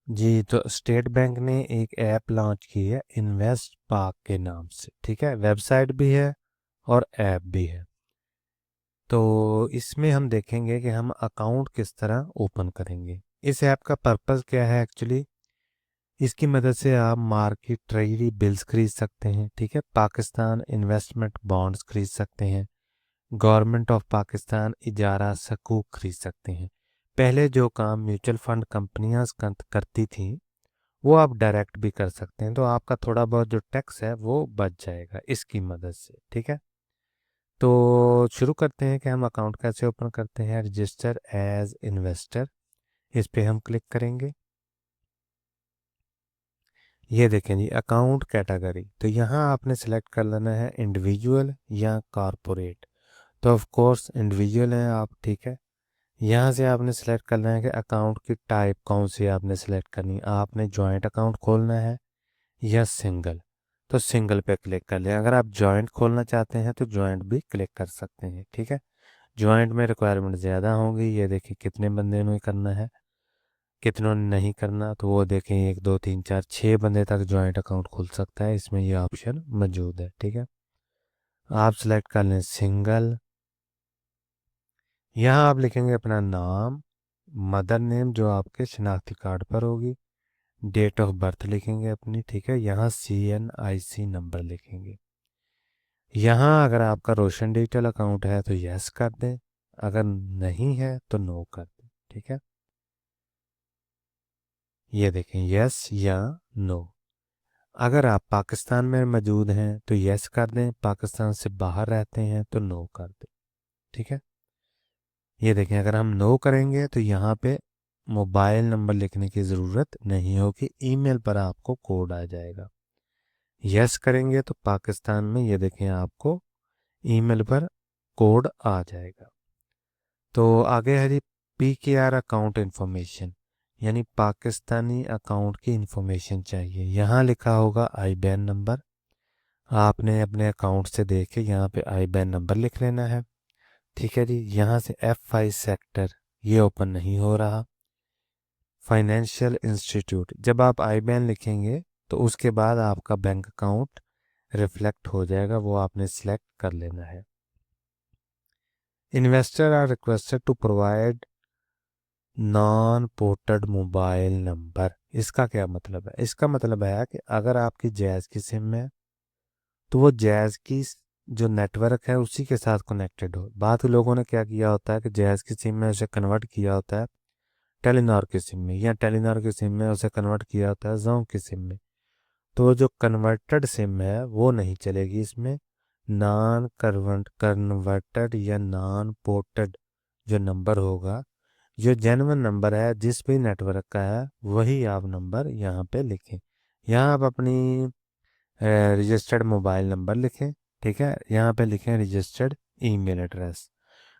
जी, तो state bank ने एक ऐप लॉन्च की है इन्वेस्ट पार्क के नाम से, ठीक है। वेबसाइट भी है और ऐप भी है। तो इसमें हम देखेंगे कि हम अकाउंट किस तरह ओपन करेंगे। इस ऐप का पर्पस क्या है एक्चुअली, इसकी मदद से आप मार्केट ट्रेजरी बिल्स खरीद सकते हैं, ठीक है। पाकिस्तान इन्वेस्टमेंट बॉन्ड्स खरीद सकते हैं। गवर्नमेंट ऑफ पाकिस्तान इजारा सकूक खरीद सकते हैं। पहले जो काम म्यूचुअल फंड कंपनियां करती थी वो आप डायरेक्ट भी कर सकते हैं, तो आपका थोड़ा बहुत जो टैक्स है वो बच जाएगा इसकी मदद से, ठीक है। तो शुरू करते हैं कि हम अकाउंट कैसे ओपन करते हैं। रजिस्टर एज इन्वेस्टर, इस पे हम क्लिक करेंगे। ये देखें जी, अकाउंट कैटेगरी, तो यहाँ आपने सेलेक्ट कर लेना है इंडिविजुअल या कॉरपोरेट। तो ऑफ कोर्स इंडिविजुअल है आप, ठीक है। यहाँ से आपने सेलेक्ट करना है कि अकाउंट की टाइप कौन सी आपने सेलेक्ट करनी है। आपने जॉइंट अकाउंट खोलना है या सिंगल, तो सिंगल पे क्लिक कर लें। अगर आप जॉइंट खोलना चाहते हैं तो जॉइंट भी क्लिक कर सकते हैं, ठीक है। जॉइंट में रिक्वायरमेंट ज़्यादा होंगी, ये देखिए कितने बंदे ने करना है, कितनों ने नहीं करना। तो वो देखें, 1 2 3 4 6 बंदे तक जॉइंट अकाउंट खुल सकता है, इसमें ये ऑप्शन मौजूद है, ठीक है। आप सेलेक्ट कर लें सिंगल। यहाँ आप लिखेंगे अपना नाम, मदर नेम जो आपके शनाख्ती कार्ड पर होगी, डेट ऑफ बर्थ लिखेंगे अपनी, ठीक है। यहाँ CNIC नंबर लिखेंगे। यहाँ अगर आपका रोशन डिजिटल अकाउंट है तो यस कर दें, अगर नहीं है तो नो कर दें, ठीक है। ये देखें यस या नो। अगर आप पाकिस्तान में मौजूद हैं तो यस कर दें, पाकिस्तान से बाहर रहते हैं तो नो कर दें, ठीक है। ये देखें, अगर हम नो करेंगे तो यहाँ पे मोबाइल नंबर लिखने की ज़रूरत नहीं होगी, ईमेल पर आपको कोड आ जाएगा। यस करेंगे तो पाकिस्तान में ये देखें आपको ईमेल पर कोड आ जाएगा। तो आगे है जी PKR अकाउंट इन्फॉर्मेशन, यानी पाकिस्तानी अकाउंट की इन्फॉर्मेशन चाहिए। यहाँ लिखा होगा IBAN नंबर, आपने अपने अकाउंट से देख के यहाँ पे IBAN नंबर लिख लेना है, ठीक है जी। यहाँ से F5 सेक्टर ये ओपन नहीं हो रहा। फाइनेंशियल इंस्टीट्यूट, जब आप IBAN लिखेंगे तो उसके बाद आपका बैंक अकाउंट रिफ्लेक्ट हो जाएगा, वो आपने सिलेक्ट कर लेना है। Investor are requested to provide non ported mobile number. इसका क्या मतलब है? इसका मतलब है कि अगर आपकी जैज़ की सिम है तो वो जैज़ की जो नेटवर्क है उसी के साथ कनेक्टेड हो। बात लोगों ने क्या किया होता है कि जैज़ की सिम में उसे कन्वर्ट किया होता है टेलीनॉर की सिम में, या टेलीनॉर की सिम में उसे कन्वर्ट किया होता है जोंग की सिम में। तो जो कन्वर्टेड सिम है वो नहीं चलेगी इसमें। नॉन कन्वर्टेड या नॉन पोर्टेड जो नंबर होगा, जो जेन्युइन नंबर है जिस भी नेटवर्क का है वही आप नंबर यहाँ पे लिखें। यहाँ आप अपनी रजिस्टर्ड मोबाइल नंबर लिखें, ठीक है। यहाँ पे लिखें रजिस्टर्ड ईमेल एड्रेस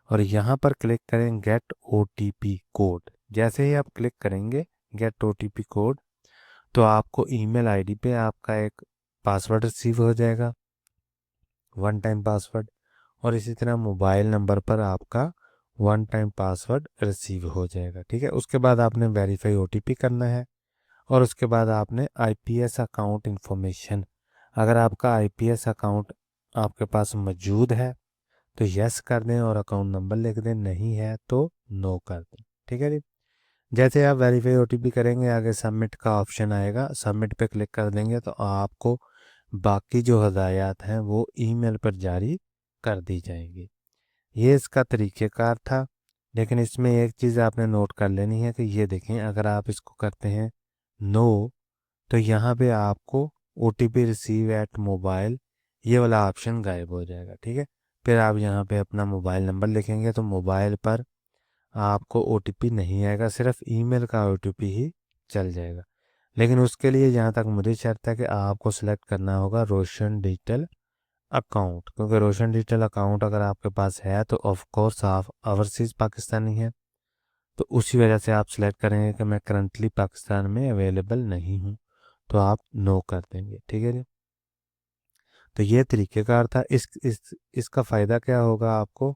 और यहाँ पर क्लिक करें गेट OTP कोड। जैसे ही आप क्लिक करेंगे गेट OTP कोड, तो आपको ईमेल आईडी पे आपका एक पासवर्ड रिसीव हो जाएगा, 1 टाइम पासवर्ड। और इसी तरह मोबाइल नंबर पर आपका 1 टाइम पासवर्ड रिसीव हो जाएगा, ठीक है। उसके बाद आपने वेरीफाई OTP करना है और उसके बाद आपने IPS अकाउंट इन्फॉर्मेशन, अगर आपका IPS अकाउंट आपके पास मौजूद है तो यस कर दें और अकाउंट नंबर लिख दें, नहीं है तो नो कर दें, ठीक है जी। जैसे आप वेरीफाई OTP करेंगे आगे सबमिट का ऑप्शन आएगा, सबमिट पे क्लिक कर देंगे तो आपको बाकी जो हदायत हैं वो ईमेल पर जारी कर दी जाएंगी। ये इसका तरीक़ेकार था। लेकिन इसमें एक चीज़ आपने नोट कर लेनी है कि ये देखें, अगर आप इसको करते हैं नो तो यहाँ पे आपको OTP रिसीव एट मोबाइल ये वाला ऑप्शन गायब हो जाएगा, ठीक है। फिर आप यहाँ पे अपना मोबाइल नंबर लिखेंगे तो मोबाइल पर आपको OTP नहीं आएगा, सिर्फ ईमेल का OTP ही चल जाएगा। लेकिन उसके लिए जहाँ तक मुझे शर्त है कि आपको सिलेक्ट करना होगा रोशन डिजिटल अकाउंट, क्योंकि रोशन डिजिटल अकाउंट अगर आपके पास है तो ऑफ कोर्स आप ओवरसीज़ पाकिस्तानी हैं, तो उसी वजह से आप सिलेक्ट करेंगे कि मैं करंटली पाकिस्तान में अवेलेबल नहीं हूँ, तो आप नो कर देंगे, ठीक है जी। तो ये तरीक़ेकार था। इसका फ़ायदा क्या होगा आपको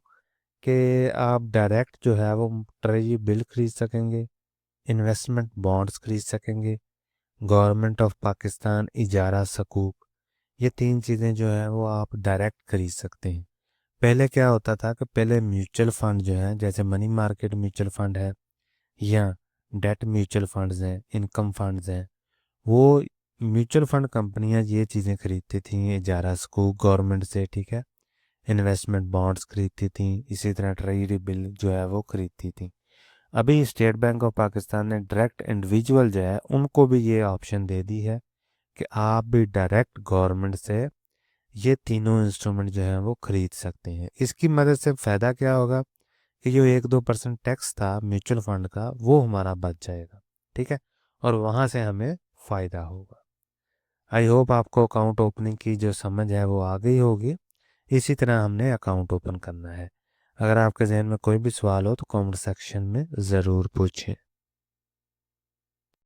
कि आप डायरेक्ट जो है वो ट्रेजरी बिल खरीद सकेंगे, इन्वेस्टमेंट बॉन्ड्स खरीद सकेंगे, गवर्नमेंट ऑफ पाकिस्तान इजारा सकूक, ये 3 चीज़ें जो है वो आप डायरेक्ट खरीद सकते हैं। पहले क्या होता था कि पहले म्यूचुअल फंड जो है, जैसे मनी मार्केट म्यूचुअल फंड है या डेट म्यूचुअल फंड्स हैं, इनकम फंड्स हैं, वो म्यूचुअल फंड कंपनियां ये चीज़ें खरीदती थी इजारा सकूक गवर्नमेंट से, ठीक है। इन्वेस्टमेंट बॉन्ड्स खरीदती थी, इसी तरह ट्रेजरी बिल जो है वो खरीदती थी। अभी स्टेट बैंक ऑफ पाकिस्तान ने डायरेक्ट इंडिविजुअल जो है उनको भी ये ऑप्शन दे दी है कि आप भी डायरेक्ट गवर्नमेंट से ये तीनों इंस्ट्रूमेंट जो है वो खरीद सकते हैं। इसकी मदद से फ़ायदा क्या होगा कि जो 1-2% टैक्स था म्यूचुअल फंड का वो हमारा बच जाएगा, ठीक है, और वहाँ से हमें फ़ायदा होगा। आई होप आपको अकाउंट ओपनिंग की जो समझ है वो आ गई होगी। इसी तरह हमने अकाउंट ओपन करना है। अगर आपके जहन में कोई भी सवाल हो तो कमेंट सेक्शन में ज़रूर पूछें।